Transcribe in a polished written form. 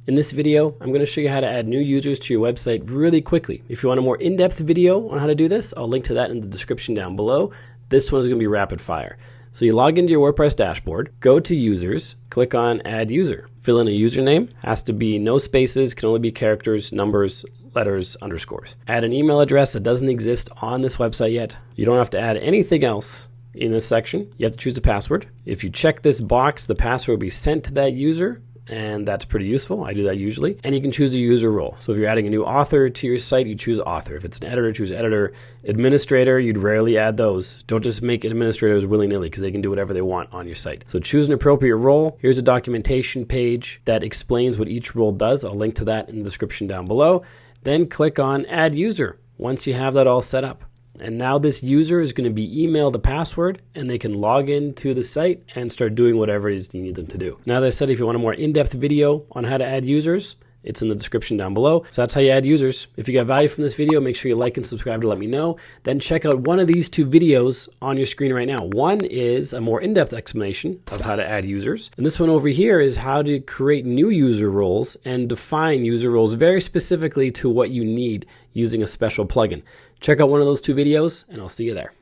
In this video, I'm going to show you how to add new users to your website really quickly. If you want a more in-depth video on how to do this, I'll link to that in the description down below. This one is going to be rapid fire. So you log into your WordPress dashboard, go to Users, click on Add User. Fill in a username, has to be no spaces, can only be characters, numbers, letters, underscores. Add an email address that doesn't exist on this website yet. You don't have to add anything else in this section. You have to choose a password. If you check this box, the password will be sent to that user, and that's pretty useful. I do that usually. And you can choose a user role. So if you're adding a new author to your site, you choose author. If it's an editor, choose editor. Administrator, you'd rarely add those. Don't just make administrators willy-nilly because they can do whatever they want on your site. So choose an appropriate role. Here's a documentation page that explains what each role does. I'll link to that in the description down below. Then click on Add User once you have that all set up. And now this user is going to be emailed a password and they can log into the site and start doing whatever it is you need them to do. Now, as I said, if you want a more in-depth video on how to add users, it's in the description down below. So that's how you add users. If you got value from this video, make sure you like and subscribe to let me know. Then check out one of these two videos on your screen right now. One is a more in-depth explanation of how to add users. And this one over here is how to create new user roles and define user roles very specifically to what you need using a special plugin. Check out one of those two videos and I'll see you there.